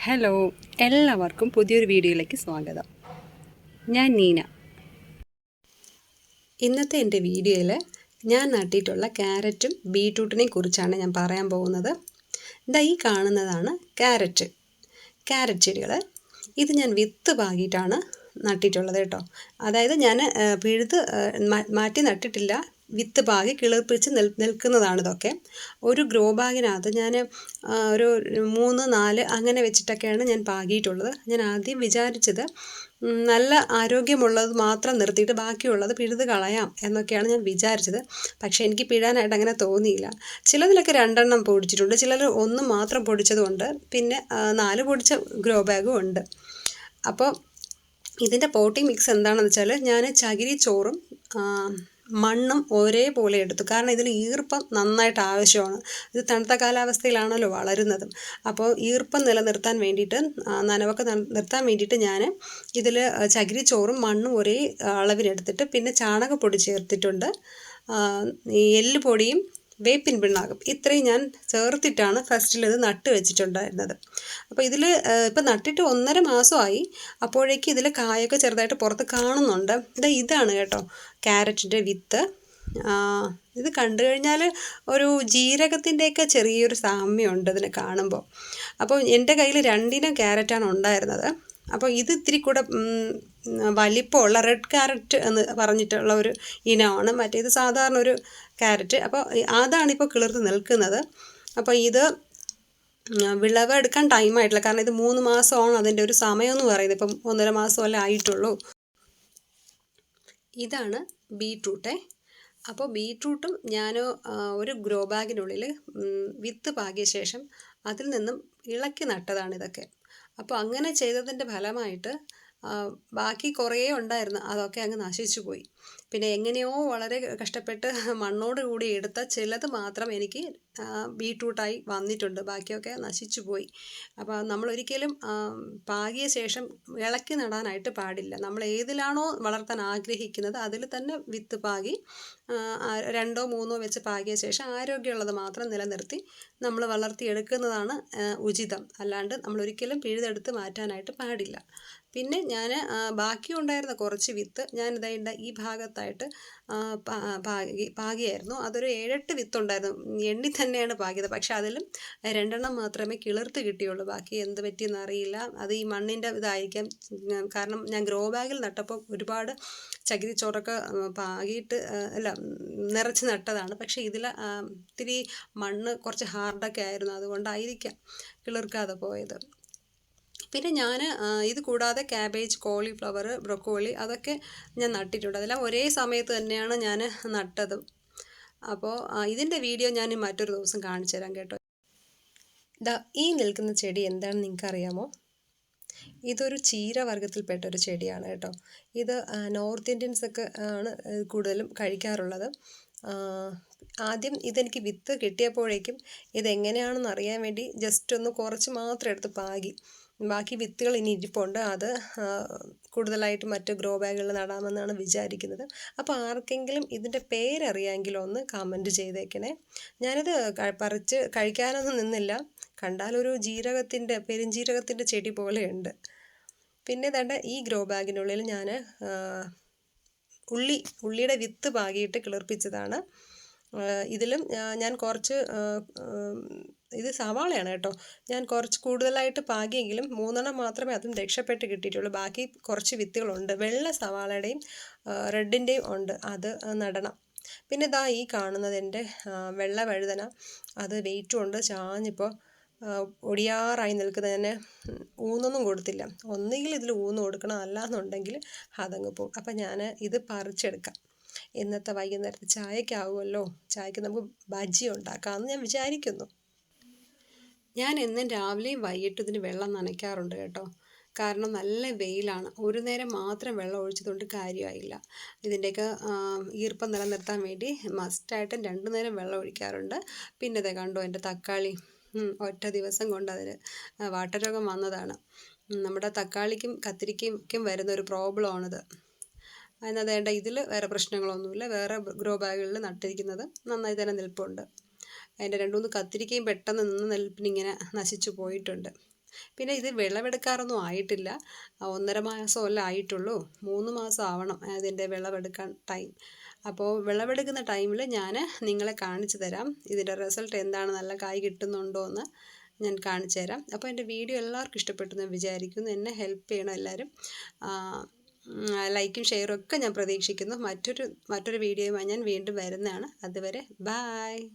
Hello, എല്ലാവർക്കും പുതിയൊരു വീഡിയോയിലേക്ക് സ്വാഗതം. ഞാൻ നീന. ഇന്നത്തെ എൻ്റെ വീഡിയോയിൽ ഞാൻ നട്ടിട്ടുള്ള ക്യാരറ്റും ബീട്രൂട്ടിനെയും കുറിച്ചാണ് ഞാൻ പറയാൻ പോകുന്നത്. ഇതാ ഈ കാണുന്നതാണ് ക്യാരറ്റ് ചെടികൾ. ഇത് ഞാൻ വിത്ത് പാകിയിട്ടാണ് നട്ടിട്ടുള്ളത് കേട്ടോ. അതായത് ഞാൻ പിഴുത് മാറ്റി നട്ടിട്ടില്ല, വിത്ത് പാകി കിളിർപ്പിച്ച് നിൽക്കുന്നതാണ് ഇതൊക്കെ. ഒരു ഗ്രോ ബാഗിനകത്ത് ഞാൻ ഒരു 3-4 അങ്ങനെ വെച്ചിട്ടൊക്കെയാണ് ഞാൻ പാകിയിട്ടുള്ളത്. ഞാൻ ആദ്യം വിചാരിച്ചത് നല്ല ആരോഗ്യമുള്ളത് മാത്രം നിർത്തിയിട്ട് ബാക്കിയുള്ളത് പിഴുത് കളയാം എന്നൊക്കെയാണ് ഞാൻ വിചാരിച്ചത്. പക്ഷേ എനിക്ക് പിഴാനായിട്ട് അങ്ങനെ തോന്നിയില്ല. ചിലതിലൊക്കെ 2 എണ്ണം പൊടിച്ചിട്ടുണ്ട്, ചിലർ 1 മാത്രം പൊടിച്ചതുകൊണ്ട്, പിന്നെ 4 പൊടിച്ച ഗ്രോ ബാഗും ഉണ്ട്. അപ്പോൾ ഇതിൻ്റെ പോട്ടിംഗ് മിക്സ് എന്താണെന്ന് വെച്ചാൽ ഞാൻ ചകിരിച്ചോറും മണ്ണും ഒരേപോലെ എടുത്തു. കാരണം ഇതിന് ഈർപ്പം നന്നായിട്ട് ആവശ്യമാണ്. ഇത് തണുത്ത കാലാവസ്ഥയിലാണല്ലോ വളരുന്നതും. അപ്പോൾ ഈർപ്പം നിലനിർത്താൻ വേണ്ടിയിട്ട്, നനവൊക്കെ നിർത്താൻ വേണ്ടിയിട്ട് ഞാൻ ഇതിൽ ചകിരിച്ചോറും മണ്ണും ഒരേ അളവിനെടുത്തിട്ട് പിന്നെ ചാണകപ്പൊടി ചേർത്തിട്ടുണ്ട്, എല്ലുപൊടിയും വേപ്പിൻ പിണ്ണാക്കും ഇത്രയും ഞാൻ ചേർത്തിട്ടാണ് ഫസ്റ്റിൽ ഇത് നട്ട് വെച്ചിട്ടുണ്ടായിരുന്നത്. അപ്പോൾ ഇതിൽ ഇപ്പം നട്ടിട്ട് 1.5 മാസമായി. അപ്പോഴേക്കും ഇതിൽ കായൊക്കെ ചെറുതായിട്ട് പുറത്ത് കാണുന്നുണ്ട്. ഇതാണ് കേട്ടോ ക്യാരറ്റിൻ്റെ വിത്ത്. ഇത് കണ്ടു കഴിഞ്ഞാൽ ഒരു ജീരകത്തിൻ്റെയൊക്കെ ചെറിയൊരു സാമ്യമുണ്ട് ഇതിനെ കാണുമ്പോൾ. അപ്പോൾ എൻ്റെ കയ്യിൽ 2 ഇനം ക്യാരറ്റാണ് ഉണ്ടായിരുന്നത്. അപ്പോൾ ഇത് ഇത്തിരി കൂടെ വലിപ്പമുള്ള റെഡ് ക്യാരറ്റ് എന്ന് പറഞ്ഞിട്ടുള്ള ഒരു ഇനമാണ്. മറ്റേത് സാധാരണ ഒരു ക്യാരറ്റ്. അപ്പോൾ അതാണിപ്പോൾ കിളിർത്ത് നിൽക്കുന്നത്. അപ്പോൾ ഇത് വിളവെടുക്കാൻ ടൈമായിട്ടില്ല, കാരണം ഇത് 3 മാസമാണ് അതിൻ്റെ ഒരു സമയം എന്ന് പറയുന്നത്. ഇപ്പം 1.5 മാസമല്ലേ ആയിട്ടുള്ളൂ. ഇതാണ് ബീട്രൂട്ടേ. അപ്പോൾ ബീട്രൂട്ടും ഞാൻ ഒരു ഗ്രോ ബാഗിനുള്ളിൽ വിത്ത് പാകിയ ശേഷം അതിൽ നിന്നും ഇളക്കി നട്ടതാണ് ഇതൊക്കെ. അപ്പോൾ അങ്ങനെ ചെയ്തതിൻ്റെ ഫലമായിട്ട് ബാക്കി കുറേ ഉണ്ടായിരുന്നു, അതൊക്കെ അങ്ങ് നശിച്ചു പോയി. പിന്നെ എങ്ങനെയോ വളരെ കഷ്ടപ്പെട്ട് മണ്ണോട് കൂടി എടുത്ത ചിലത് മാത്രം എനിക്ക് ബീട്രൂട്ടായി വന്നിട്ടുണ്ട്, ബാക്കിയൊക്കെ നശിച്ചു പോയി. അപ്പോൾ നമ്മൾ ഒരിക്കലും പാകിയ ശേഷം ഇളക്കി നടാനായിട്ട് പാടില്ല. നമ്മൾ ഏതിലാണോ വളർത്താൻ ആഗ്രഹിക്കുന്നത് അതിൽ തന്നെ വിത്ത് പാകി 2-3 വെച്ച് പാകിയ ശേഷം ആരോഗ്യമുള്ളത് മാത്രം നിലനിർത്തി നമ്മൾ വളർത്തിയെടുക്കുന്നതാണ് ഉചിതം. അല്ലാണ്ട് നമ്മൾ ഒരിക്കലും പിഴുതെടുത്ത് മാറ്റാനായിട്ട് പാടില്ല. പിന്നെ ഞാൻ ബാക്കി ഉണ്ടായിരുന്ന കുറച്ച് വിത്ത് ഞാനിതാ ഈ ഭാഗത്തായിട്ട് പാകിയായിരുന്നു. അതൊരു 7-8 വിത്തുണ്ടായിരുന്നു, എണ്ണി തന്നെയാണ് പാകിയത്. പക്ഷെ അതിലും 2 എണ്ണം മാത്രമേ കിളിർത്ത് കിട്ടിയുള്ളൂ. ബാക്കി എന്ത് പറ്റിയെന്ന് അറിയില്ല. അത് ഈ മണ്ണിൻ്റെ ഇതായിരിക്കാം. കാരണം ഞാൻ ഗ്രോ ബാഗിൽ നട്ടപ്പോൾ ഒരുപാട് ചകിരിച്ചോറൊക്കെ പാകിയിട്ട് നിറച്ച് നട്ടതാണ്. പക്ഷേ ഇതിൽ ഇത്തിരി മണ്ണ് കുറച്ച് ഹാർഡൊക്കെ ആയിരുന്നു, അതുകൊണ്ടായിരിക്കാം കിളിർക്കാതെ പോയത്. പിന്നെ ഞാൻ ഇത് കൂടാതെ ക്യാബേജ്, കോളിഫ്ലവർ, ബ്രൊക്കോളി അതൊക്കെ ഞാൻ നട്ടിട്ടുണ്ട്. അതെല്ലാം ഒരേ സമയത്ത് തന്നെയാണ് ഞാൻ നട്ടതും. അപ്പോൾ ഇതിൻ്റെ വീഡിയോ ഞാൻ മറ്റൊരു ദിവസം കാണിച്ചു തരാം കേട്ടോ. ഈ നിൽക്കുന്ന ചെടി എന്താണെന്ന് നിങ്ങൾക്കറിയാമോ? ഇതൊരു ചീരവർഗ്ഗത്തിൽപ്പെട്ടൊരു ചെടിയാണ് കേട്ടോ. ഇത് നോർത്ത് ഇന്ത്യൻസൊക്കെ ആണ് കൂടുതലും കഴിക്കാറുള്ളത്. ആദ്യം ഇതെനിക്ക് വിത്ത് കിട്ടിയപ്പോഴേക്കും ഇതെങ്ങനെയാണെന്ന് അറിയാൻ വേണ്ടി ജസ്റ്റ് ഒന്ന് കുറച്ച് മാത്രം എടുത്ത് പാകി. ബാക്കി വിത്തുകൾ ഇനി ഇരിപ്പുണ്ട്. അത് കൂടുതലായിട്ട് മറ്റ് ഗ്രോ ബാഗുകളിൽ നടാമെന്നാണ് വിചാരിക്കുന്നത്. അപ്പോൾ ആർക്കെങ്കിലും ഇതിൻ്റെ പേരറിയാമെങ്കിലും ഒന്ന് കമൻറ്റ് ചെയ്തേക്കണേ. ഞാനിത് പറിച്ച് കഴിക്കാനൊന്നും നിന്നില്ല. കണ്ടാലൊരു പെരുംജീരകത്തിൻ്റെ ചെടി പോലെയുണ്ട്. പിന്നെ ഈ ഗ്രോ ബാഗിനുള്ളിൽ ഞാൻ ഉള്ളിയുടെ വിത്ത് പാകിയിട്ട് കിളിർപ്പിച്ചതാണ്. ഇതിലും ഞാൻ കുറച്ച് ഇത് സവാളയാണ് കേട്ടോ. ഞാൻ കുറച്ച് കൂടുതലായിട്ട് പാകിയെങ്കിലും 3 എണ്ണം മാത്രമേ അതും രക്ഷപ്പെട്ട് കിട്ടിയിട്ടുള്ളൂ. ബാക്കി കുറച്ച് വിത്തുകളുണ്ട്. വെള്ള സവാളയുടെയും റെഡിൻ്റെയും ഉണ്ട്, അത് നടണം. പിന്നെ ഈ കാണുന്നത് എൻ്റെ വെള്ള വഴുതന. അത് വെയിറ്റും ഉണ്ട്, ചാഞ്ഞിപ്പോൾ ഒടിയാറായി നിൽക്കുന്നത്. ഞാൻ ഊന്നൊന്നും കൊടുത്തില്ല. ഒന്നുകിൽ ഇതിൽ ഊന്ന് കൊടുക്കണം, അല്ലാന്നുണ്ടെങ്കിൽ അതങ്ങ് പോകും. അപ്പം ഞാൻ ഇത് പറിച്ചെടുക്കാം. ഇന്നത്തെ വൈകുന്നേരത്തെ ചായക്കാവുമല്ലോ. ചായക്ക് നമുക്ക് ബജ്ജി ഉണ്ടാക്കാമെന്ന് ഞാൻ വിചാരിക്കുന്നു. ഞാൻ എന്നും രാവിലെയും വൈകിട്ടും ഇതിന് വെള്ളം നനയ്ക്കാറുണ്ട് കേട്ടോ. കാരണം നല്ല വെയിലാണ്. ഒരു നേരം മാത്രം വെള്ളം ഒഴിച്ചതുകൊണ്ട് കാര്യമായില്ല. ഇതിൻ്റെയൊക്കെ ഈർപ്പം നിലനിർത്താൻ വേണ്ടി മസ്റ്റായിട്ടും 2 നേരം വെള്ളം ഒഴിക്കാറുണ്ട്. പിന്നെ കണ്ടോ എൻ്റെ തക്കാളി, ഒറ്റ ദിവസം കൊണ്ട് അതിന് വാട്ടരോഗം വന്നതാണ്. നമ്മുടെ തക്കാളിക്കും കത്തിരിക്കയ്ക്കും വരുന്നൊരു പ്രോബ്ലമാണിത്. എന്നാൽ ഇതിൽ വേറെ പ്രശ്നങ്ങളൊന്നുമില്ല. വേറെ ഗ്രോ ബാഗുകളിൽ നട്ടിരിക്കുന്നത് നന്നായി തന്നെ നിൽപ്പുണ്ട്. അതിൻ്റെ 2-3 കത്തിരിക്കയും പെട്ടെന്ന് നിൽപ്പിനിങ്ങനെ നശിച്ചു പോയിട്ടുണ്ട്. പിന്നെ ഇത് വിളവെടുക്കാറൊന്നും ആയിട്ടില്ല. 1.5 മാസമല്ലേ ആയിട്ടുള്ളൂ. 3 മാസം ആവണം അതിൻ്റെ വിളവെടുക്കാൻ ടൈം. അപ്പോൾ വിളവെടുക്കുന്ന ടൈമിൽ ഞാൻ നിങ്ങളെ കാണിച്ചു തരാം. ഇതിൻ്റെ റിസൾട്ട് എന്താണ്, നല്ല കായ് കിട്ടുന്നുണ്ടോ എന്ന് ഞാൻ കാണിച്ചു തരാം. അപ്പോൾ എൻ്റെ വീഡിയോ എല്ലാവർക്കും ഇഷ്ടപ്പെട്ടെന്ന് വിചാരിക്കുന്നു. എന്നെ ഹെൽപ്പ് ചെയ്യണം എല്ലാവരും. ലൈക്കും ഷെയറും ഒക്കെ ഞാൻ പ്രതീക്ഷിക്കുന്നു. മറ്റൊരു വീഡിയോയുമായി ഞാൻ വീണ്ടും വരുന്നതാണ്. അതുവരെ ബായ്.